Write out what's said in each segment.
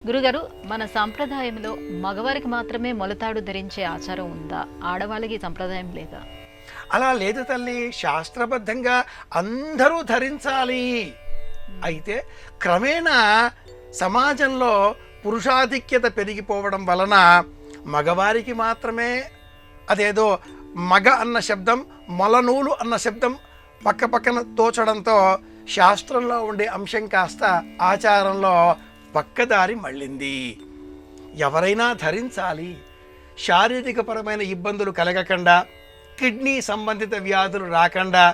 గురుగారు, మన సాంప్రదాయంలో మగవారికి మాత్రమే మొలతాడు ధరించే ఆచారం ఉందా? ఆడవాళ్ళకి ఈ సంప్రదాయం లేదా? అలా లేదు తల్లి. శాస్త్రబద్ధంగా అందరూ ధరించాలి. అయితే క్రమేణా సమాజంలో పురుషాధిక్యత పెరిగిపోవడం వలన మగవారికి మాత్రమే అదేదో మగ అన్న శబ్దం, మొలనూలు అన్న శబ్దం పక్క పక్కన తోచడంతో శాస్త్రంలో ఉండే అంశం కాస్త ఆచారంలో పక్కదారి మళ్ళింది. ఎవరైనా ధరించాలి. శారీరకపరమైన ఇబ్బందులు కలగకుండా, కిడ్నీ సంబంధిత వ్యాధులు రాకుండా,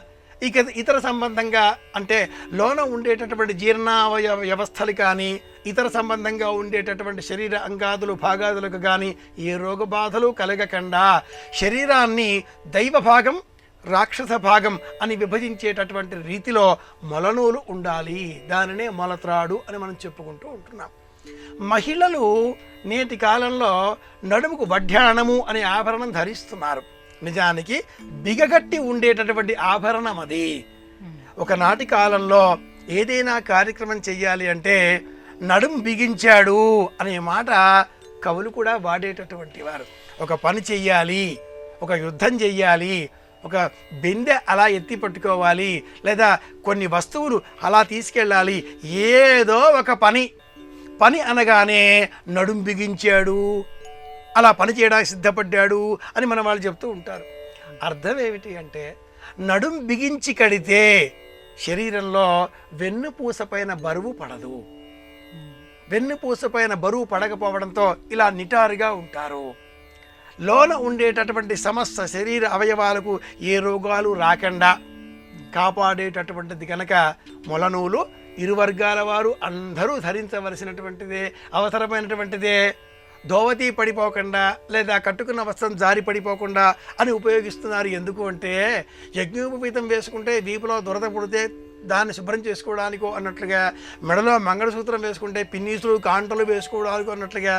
ఇక ఇతర సంబంధంగా అంటే లోన ఉండేటటువంటి జీర్ణావయవ వ్యవస్థలు కానీ, ఇతర సంబంధంగా ఉండేటటువంటి శరీర అంగాదులు భాగాదులకు కానీ ఏ రోగ బాధలు కలగకుండా శరీరాన్ని దైవ భాగం రాక్షస భాగం అని విభజించేటటువంటి రీతిలో మొలనూలు ఉండాలి. దానినే మొలత్రాడు అని మనం చెప్పుకుంటూ ఉంటున్నాం. మహిళలు నేటి కాలంలో నడుముకు వడ్డాణము అనే ఆభరణం ధరిస్తున్నారు. నిజానికి బిగగట్టి ఉండేటటువంటి ఆభరణం అది. ఒకనాటి కాలంలో ఏదైనా కార్యక్రమం చెయ్యాలి అంటే నడుము బిగించాడు అనే మాట కవులు కూడా వాడేటటువంటి వారు. ఒక పని చెయ్యాలి, ఒక యుద్ధం చెయ్యాలి, ఒక బెందె అలా ఎత్తి పట్టుకోవాలి, లేదా కొన్ని వస్తువులు అలా తీసుకెళ్ళాలి, ఏదో ఒక పని అనగానే నడుం బిగించాడు, అలా పని చేయడానికి సిద్ధపడ్డాడు అని మన వాళ్ళు చెప్తూ ఉంటారు. అర్థం ఏమిటి అంటే నడుం బిగించి కడితే శరీరంలో వెన్నుపూస పైన బరువు పడదు. వెన్నుపూస పైన బరువు పడకపోవడంతో ఇలా నిటారుగా ఉంటారు. లోన ఉండేటటువంటి సమస్త శరీర అవయవాలకు ఏ రోగాలు రాకుండా కాపాడేటటువంటిది కనుక మొలనూలు ఇరు వర్గాల వారు అందరూ ధరించవలసినటువంటిదే, అవసరమైనటువంటిదే. దోవతి పడిపోకుండా లేదా కట్టుకున్న వస్త్రం జారి పడిపోకుండా అని ఉపయోగిస్తున్నారు. ఎందుకు అంటే యజ్ఞోపవీతం వేసుకుంటే వీపులో దురద పుడితే దాన్ని శుభ్రం చేసుకోవడానికో అన్నట్లుగా, మెడలో మంగళసూత్రం వేసుకుంటే పిన్నీసులు కాంటలు వేసుకోవడానికో అన్నట్లుగా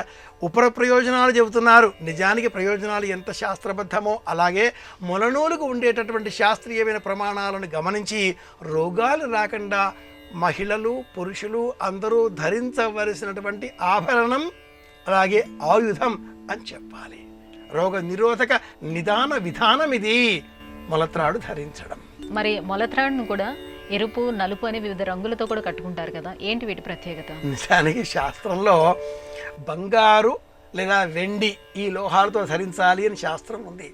ఉపర ప్రయోజనాలు చెబుతున్నారు. నిజానికి ప్రయోజనాలు ఎంత శాస్త్రబద్ధమో అలాగే మొలనూలుకు ఉండేటటువంటి శాస్త్రీయమైన ప్రమాణాలను గమనించి రోగాలు రాకుండా మహిళలు పురుషులు అందరూ ధరించవలసినటువంటి ఆభరణం అలాగే ఆయుధం అని చెప్పాలి. రోగ నిరోధక నిదాన విధానం ఇది మొలత్రాడు ధరించడం. మరి మొలత్రాడును కూడా ఎరుపు, నలుపు అనే వివిధ రంగులతో కూడా కట్టుకుంటారు కదా, ఏంటి వీటి ప్రత్యేకత? నిజానికి శాస్త్రంలో బంగారు లేదా వెండి ఈ లోహాలతో ధరించాలి అని శాస్త్రం ఉంది.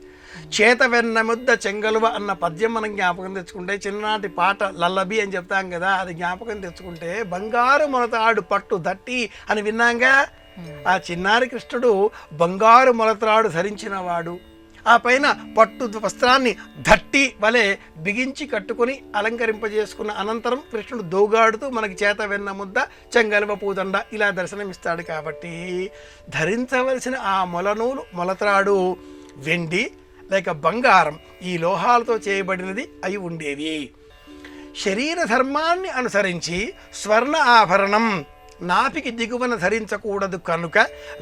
చేత వెన్న ముద్ద చెంగలువ అన్న పద్యం మనం జ్ఞాపకం తెచ్చుకుంటే, చిన్ననాటి పాట లల్లబి అని చెప్తాం కదా, అది జ్ఞాపకం తెచ్చుకుంటే బంగారు మొలతాడు పట్టు దట్టి అని విన్నాంగా. ఆ చిన్నారి కృష్ణుడు బంగారు మొలత్రాడు ధరించినవాడు. ఆ పైన పట్టు వస్త్రాన్ని దట్టి వలె బిగించి కట్టుకుని అలంకరింపజేసుకున్న అనంతరం కృష్ణుడు దోగాడుతూ మనకి చేత వెన్న ముద్ద చెంగలువ పూదండ ఇలా దర్శనమిస్తాడు. కాబట్టి ధరించవలసిన ఆ మొలనూలు మొలత్రాడు వెండి లేక బంగారం ఈ లోహాలతో చేయబడినది అయి ఉండేవి. శరీర ధర్మాన్ని అనుసరించి స్వర్ణ ఆభరణం నాభికి దిగువన ధరించకూడదు కనుక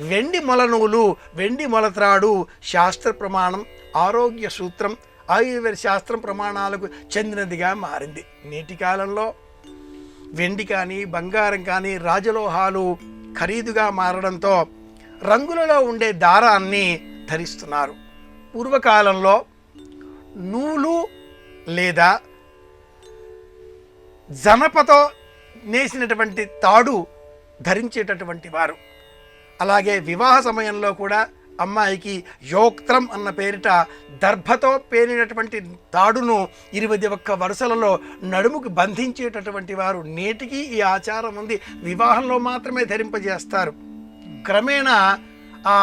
వెండి మొలనూలు వెండి మొలత్రాడు శాస్త్ర ప్రమాణం, ఆరోగ్య సూత్రం, ఆయుర్వేద శాస్త్రం ప్రమాణాలకు చెందినదిగా మారింది. నేటి కాలంలో వెండి కానీ బంగారం కానీ రాజలోహాలు ఖరీదుగా మారడంతో రంగులలో ఉండే దారాన్ని ధరిస్తున్నారు. పూర్వకాలంలో నూలు లేదా జనపతో నేసినటువంటి తాడు ధరించేటటువంటి వారు. అలాగే వివాహ సమయంలో కూడా అమ్మాయికి యోక్త్రం అన్న పేరిట దర్భతో పేరినటువంటి తాడును 21 వరుసలలో నడుముకు బంధించేటటువంటి వారు. నేటికి ఈ ఆచారం ఉంది. వివాహంలో మాత్రమే ధరింపజేస్తారు. క్రమేణా ఆ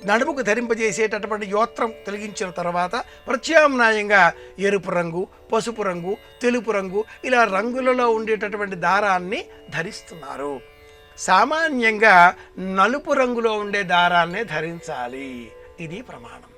నడుముకు ధరింపజేసేటటువంటి యోత్రం తొలగించిన తర్వాత ప్రత్యామ్నాయంగా ఎరుపు రంగు, పసుపు రంగు, తెలుపు రంగు ఇలా రంగులలో ఉండేటటువంటి దారాన్ని ధరిస్తున్నారు. సామాన్యంగా నలుపు రంగులో ఉండే దారాన్నే ధరించాలి. ఇది ప్రమాణం.